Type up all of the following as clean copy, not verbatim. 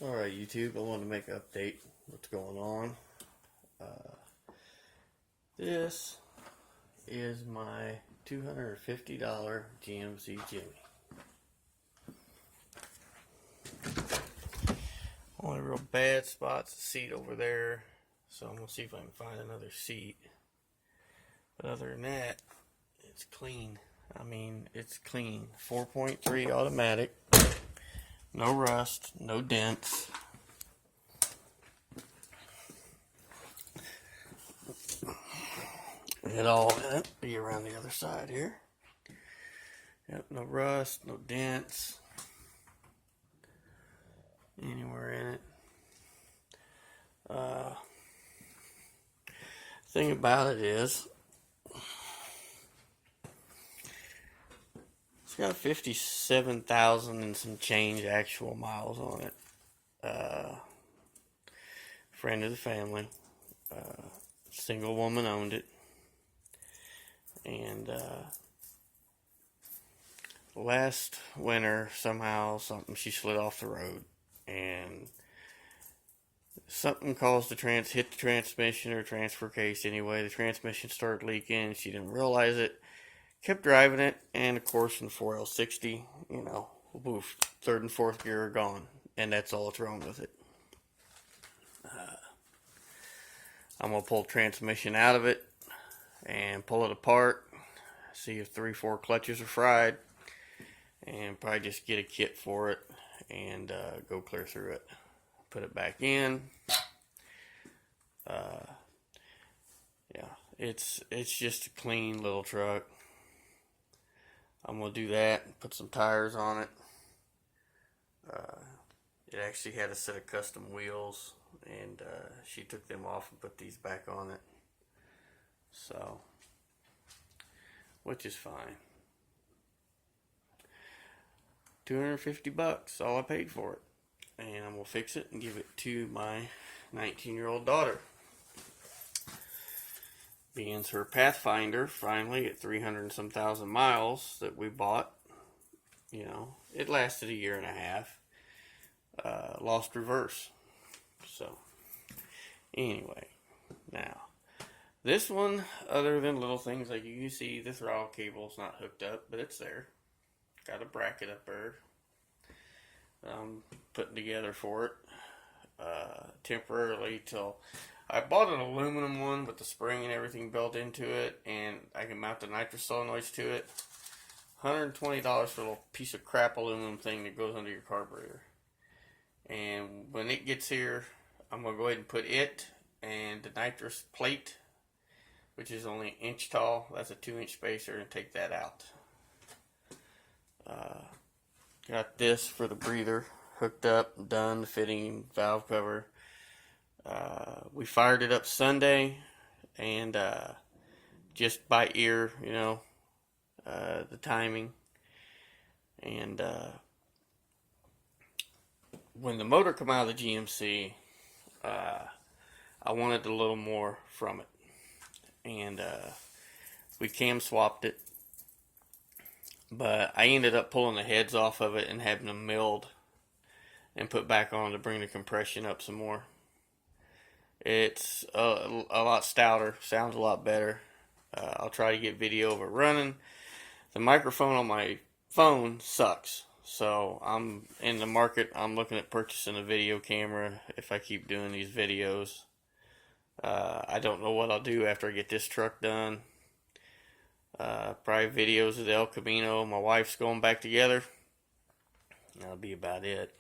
Alright, YouTube, I want to make an update what's going on. This is my $250 GMC Jimmy. Only real bad spot's the seat over there, so I'm going to see if I can find another seat. But other than that, it's clean. I mean, it's clean. 4.3 automatic. No rust, no dents. It all be around the other side here. Yep, no rust, no dents anywhere in it. Thing about it is, it's got 57,000 and some change actual miles on it. Friend of the family, single woman owned it, and last winter somehow she slid off the road, and something caused hit the transmission or transfer case. Anyway, the transmission started leaking. She didn't realize it. Kept driving it, and of course, in 4L60, woof, third and fourth gear are gone, and that's all that's wrong with it. I'm gonna pull the transmission out of it and pull it apart, see if 3-4 clutches are fried, and probably just get a kit for it and go clear through it. Put it back in. Yeah, it's just a clean little truck. I'm gonna do that and put some tires on it. It actually had a set of custom wheels, and she took them off and put these back on it. So, which is fine. $250, all I paid for it. And I'm gonna fix it and give it to my 19-year-old daughter. Being her Pathfinder, finally, at 300 and some thousand miles that we bought, it lasted a year and a half. Lost reverse. So, anyway, now, this one, other than little things like you can see, the throttle cable's not hooked up, but it's there. Got a bracket up there I'm putting together for it temporarily till I bought an aluminum one with the spring and everything built into it, and I can mount the nitrous solenoids to it. $120 for a little piece of crap aluminum thing that goes under your carburetor. And when it gets here, I'm going to go ahead and put it and the nitrous plate, which is only an inch tall, that's a 2-inch spacer, and take that out. Got this for the breather hooked up, done, the fitting, valve cover. We fired it up Sunday, and just by ear, the timing. And when the motor come out of the GMC, I wanted a little more from it, and we cam swapped it. But I ended up pulling the heads off of it and having them milled and put back on to bring the compression up some more. It's a lot stouter, sounds a lot better. I'll try to get video of it running. The microphone on my phone sucks, so I'm in the market. I'm looking at purchasing a video camera if I keep doing these videos. I don't know what I'll do after I get this truck done. Probably videos of the El Camino. My wife's going back together. That'll be about it.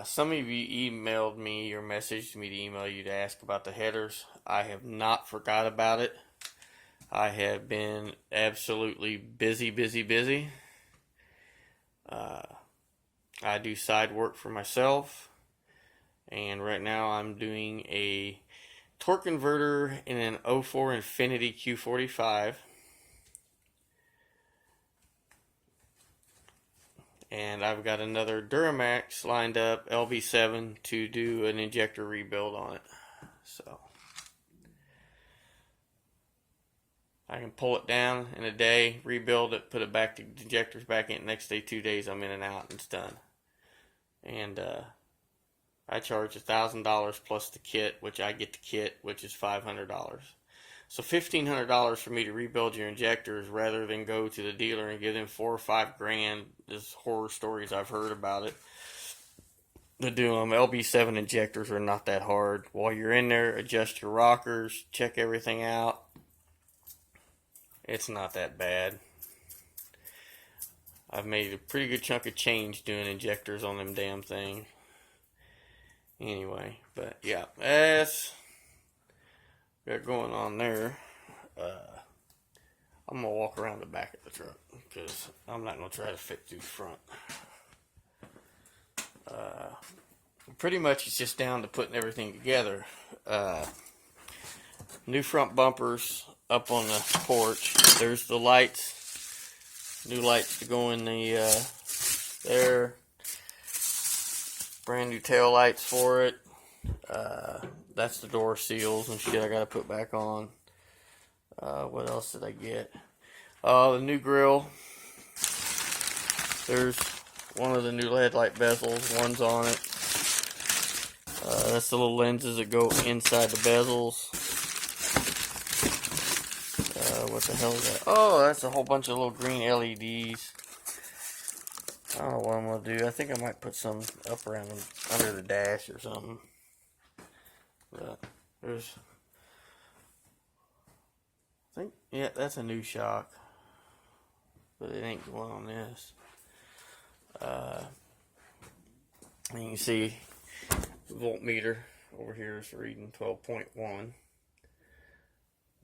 Some of you emailed me or messaged me to email you to ask about the headers. I have not forgot about it. I have been absolutely busy. I do side work for myself, and right now I'm doing a torque converter in an 04 Infiniti Q45. And I've got another Duramax lined up, LV7, to do an injector rebuild on it. So I can pull it down in a day, rebuild it, put it back, the injectors back in. Next day, 2 days, I'm in and out, and it's done. And I charge $1,000 plus the kit, which I get the kit, which is $500. So $1,500 for me to rebuild your injectors rather than go to the dealer and give them $4 or $5 grand. There's horror stories I've heard about it. To do them, LB7 injectors are not that hard. While you're in there, adjust your rockers, check everything out. It's not that bad. I've made a pretty good chunk of change doing injectors on them damn things. Anyway, but yeah, that's got going on there. I'm gonna walk around the back of the truck because I'm not gonna try to fit through the front. Pretty much it's just down to putting everything together. New front bumpers up on the porch. There's the lights. New lights to go in the there. Brand new tail lights for it. That's the door seals and shit I gotta put back on. What else did I get? The new grill. There's one of the new headlight bezels. One's on it. That's the little lenses that go inside the bezels. What the hell is that? Oh, that's a whole bunch of little green LEDs. I don't know what I'm gonna do. I think I might put some up around under the dash or something. But there's, I think, yeah, that's a new shock, but it ain't going on this. And you can see the voltmeter over here is reading 12.1.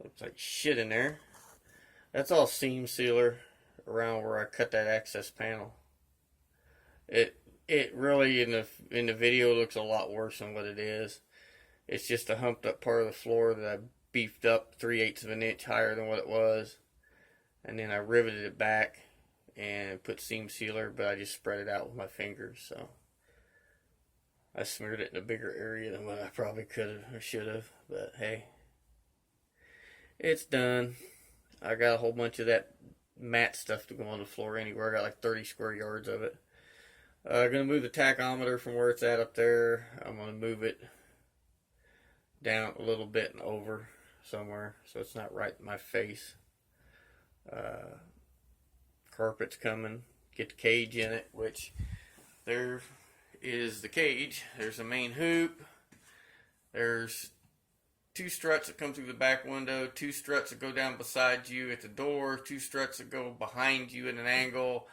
Looks like shit in there. That's all seam sealer around where I cut that access panel. It really in the video looks a lot worse than what it is. It's just a humped up part of the floor that I beefed up 3/8 of an inch higher than what it was, and then I riveted it back and put seam sealer, but I just spread it out with my fingers. So I smeared it in a bigger area than what I probably could have or should have. But hey, it's done. I got a whole bunch of that matte stuff to go on the floor anywhere. I got like 30 square yards of it. I'm going to move the tachometer from where it's at up there. I'm going to move it down a little bit and over somewhere so it's not right in my face. Carpet's coming. Get the cage in it, which there is the cage. There's the main hoop. There's 2 struts that come through the back window, 2 struts that go down beside you at the door, 2 struts that go behind you at an angle.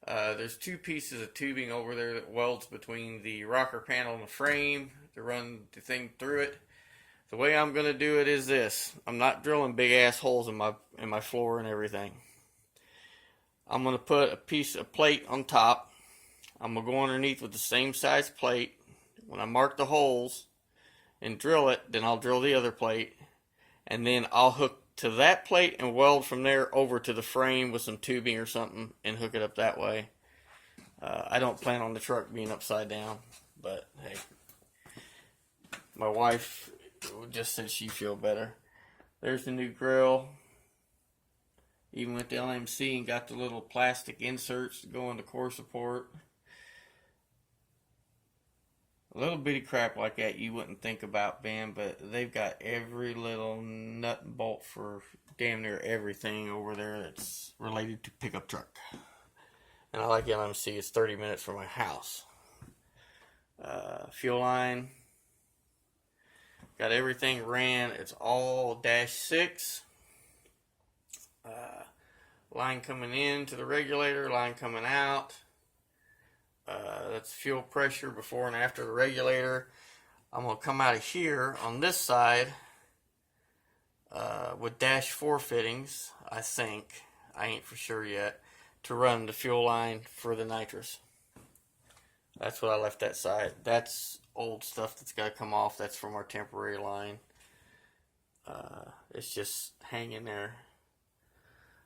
There's 2 pieces of tubing over there that welds between the rocker panel and the frame to run the thing through it. The way I'm going to do it is this. I'm not drilling big ass holes in my floor and everything. I'm going to put a piece of plate on top. I'm going to go underneath with the same size plate. When I mark the holes and drill it, then I'll drill the other plate. And then I'll hook to that plate and weld from there over to the frame with some tubing or something and hook it up that way. I don't plan on the truck being upside down, but hey, my wife just said she'd feel better. There's the new grill. Even with the LMC and got the little plastic inserts to go on the core support. A little bitty crap like that you wouldn't think about, Ben, but they've got every little nut and bolt for damn near everything over there that's related to pickup truck. And I like LMC. It's 30 minutes from my house. Fuel line. Got everything ran. It's all -6. Line coming in to the regulator, line coming out. That's fuel pressure before and after the regulator. I'm going to come out of here on this side with -4 fittings, I think. I ain't for sure yet. To run the fuel line for the nitrous. That's what I left that side. That's old stuff that's got to come off. That's from our temporary line. It's just hanging there.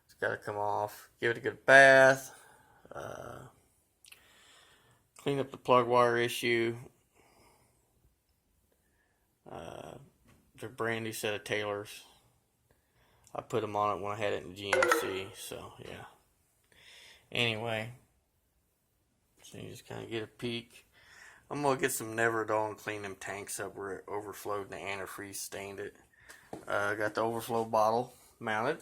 It's got to come off. Give it a good bath. Clean up the plug wire issue. They're brand new set of Taylors. I put them on it when I had it in GMC. So yeah. Anyway, so you just kind of get a peek. I'm going to get some Neverdol and clean them tanks up where it overflowed and the antifreeze stained it. Got the overflow bottle mounted.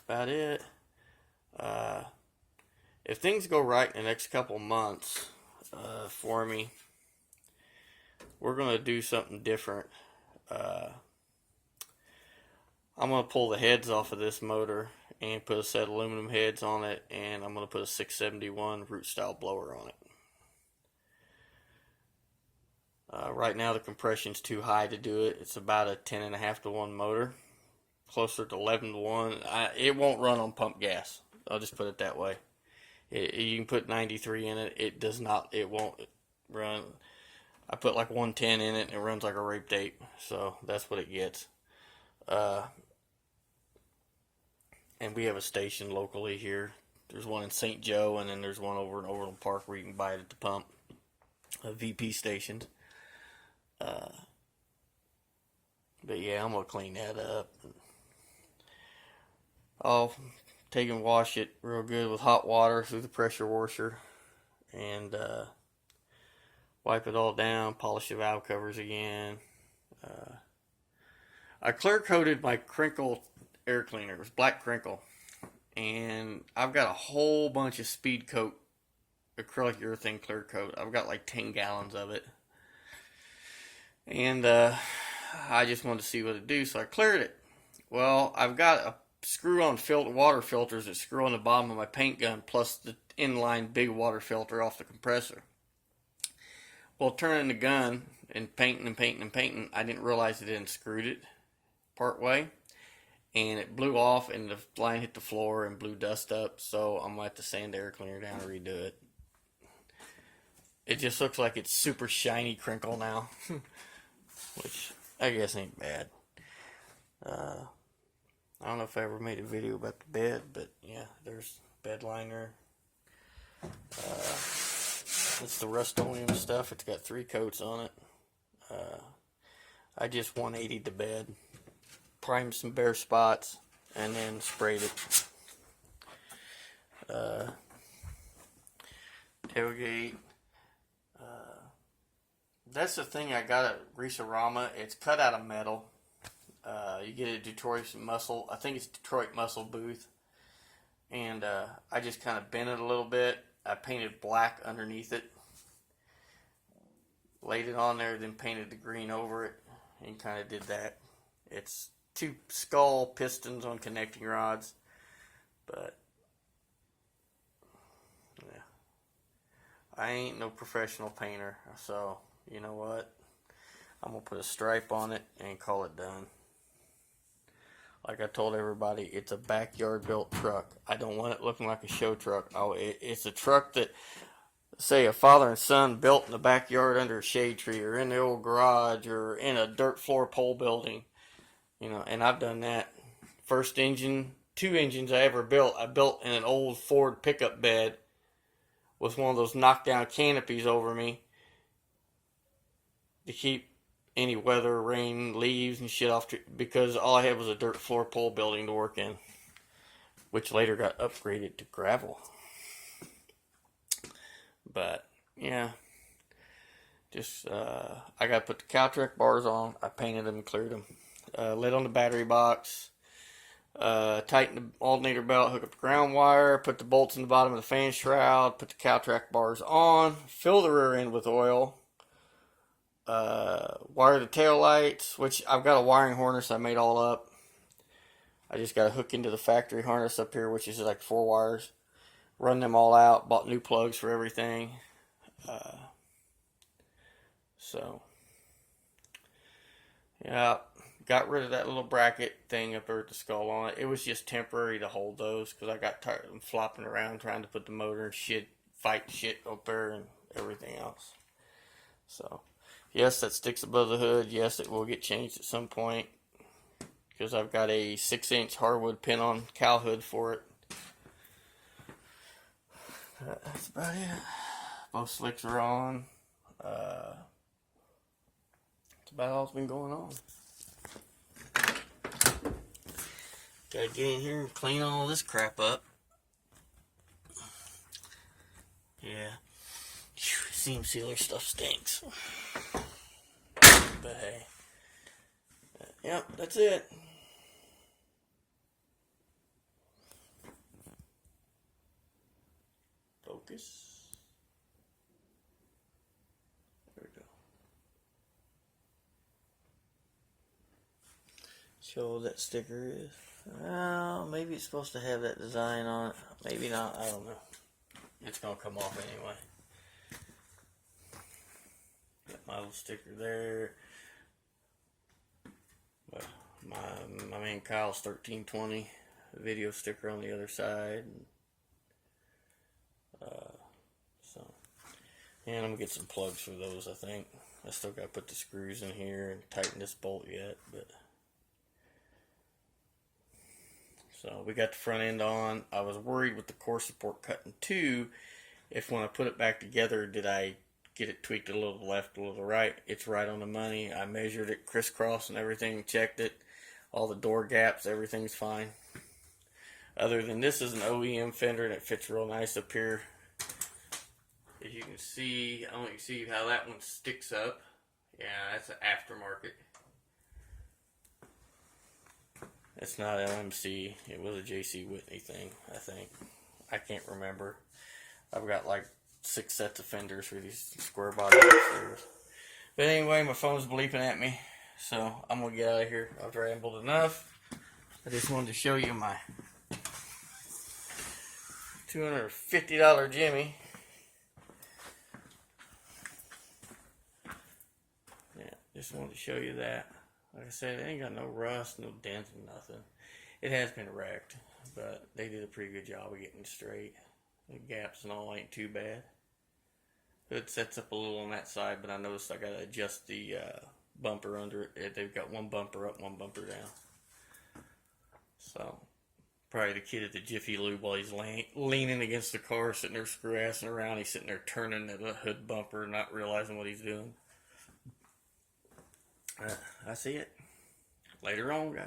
About it. If things go right in the next couple months for me, we're going to do something different. I'm going to pull the heads off of this motor and put a set of aluminum heads on it, and I'm going to put a 671 root style blower on it. Right now the compression's too high to do it. It's about a 10.5 to 1 motor, closer to 11 to 1. It won't run on pump gas. I'll just put it that way. You can put 93 in it. It does not. It won't run. I put like 110 in it, and it runs like a rape tape. So that's what it gets. And we have a station locally here. There's one in St. Joe, and then there's one over in Overland Park where you can buy it at the pump. VP stations. But yeah, I'm going to clean that up. I'll take and wash it real good with hot water through the pressure washer. And wipe it all down, polish the valve covers again. I clear coated my crinkle air cleaner. It was black crinkle. And I've got a whole bunch of speed coat acrylic urethane clear coat. I've got like 10 gallons of it. And I just wanted to see what it'd do, so I cleared it. Well, I've got a screw-on water filters that screw on the bottom of my paint gun, plus the inline big water filter off the compressor. Well, turning the gun and painting, I didn't realize it hadn't screwed it part way. And it blew off, and the line hit the floor and blew dust up, so I'm going to have to sand the air cleaner down and redo it. It just looks like it's super shiny crinkle now, which I guess ain't bad. I don't know if I ever made a video about the bed, but yeah, there's bed liner. It's the Rust-Oleum stuff. It's got 3 coats on it. I just 180'd the bed, primed some bare spots, and then sprayed it. Tailgate. That's the thing I got at Greaserama. It's cut out of metal. You get it at Detroit Muscle. I think it's Detroit Muscle booth. And I just kind of bent it a little bit. I painted black underneath it. Laid it on there, then painted the green over it. And kind of did that. It's 2 skull pistons on connecting rods. But yeah, I ain't no professional painter, so you know what? I'm going to put a stripe on it and call it done. Like I told everybody, it's a backyard built truck. I don't want it looking like a show truck. It's a truck that, say, a father and son built in the backyard under a shade tree, or in the old garage, or in a dirt floor pole building. You know, and I've done that. First engine, 2 engines I ever built, I built in an old Ford pickup bed with one of those knockdown canopies over me to keep any weather, rain, leaves, and shit off, because all I had was a dirt floor pole building to work in, which later got upgraded to gravel. But yeah, just I got to put the Caltrek bars on. I painted them and cleared them. Lid on the battery box. Tighten the alternator belt, hook up the ground wire, put the bolts in the bottom of the fan shroud, put the Caltrek bars on, fill the rear end with oil, wire the tail lights, which I've got a wiring harness I made all up. I just got to hook into the factory harness up here, which is like 4 wires. Run them all out, bought new plugs for everything. So, yeah. Got rid of that little bracket thing up there with the skull on it. It was just temporary to hold those, because I got tired of them flopping around trying to put the motor and shit, fight shit up there and everything else. So, yes, that sticks above the hood. Yes, it will get changed at some point, because I've got a 6-inch hardwood pin-on cowl hood for it. That's about it. Both slicks are on. That's about all that's been going on. Gotta get in here and clean all this crap up. seam sealer stuff stinks. But hey. Yep, that's it. Focus. There we go. Show what that sticker is. Well, maybe it's supposed to have that design on it. Maybe not. I don't know. It's going to come off anyway. Got my little sticker there. Well, my man Kyle's 1320 video sticker on the other side. And I'm going to get some plugs for those, I think. I still got to put the screws in here and tighten this bolt yet, but... So we got the front end on. I was worried with the core support cut in two, if when I put it back together, did I get it tweaked a little left, a little right. It's right on the money. I measured it crisscross and everything, checked it. All the door gaps, everything's fine. Other than this is an OEM fender and it fits real nice up here. As you can see, I want you to see how that one sticks up. Yeah, that's an aftermarket. It's not LMC. It was a JC Whitney thing, I think. I can't remember. I've got like 6 sets of fenders for these square body upstairs. But anyway, my phone's bleeping at me. So I'm going to get out of here. I've rambled enough. I just wanted to show you my $250 Jimmy. Yeah, just wanted to show you that. Like I said, it ain't got no rust, no dents, nothing. It has been wrecked, but they did a pretty good job of getting it straight. The gaps and all ain't too bad. It sets up a little on that side, but I noticed I got to adjust the bumper under it. They've got one bumper up, one bumper down. So, probably the kid at the Jiffy Lube while he's leaning against the car, sitting there screw-assing around. He's sitting there turning the hood bumper, not realizing what he's doing. I see it. Later on, guys.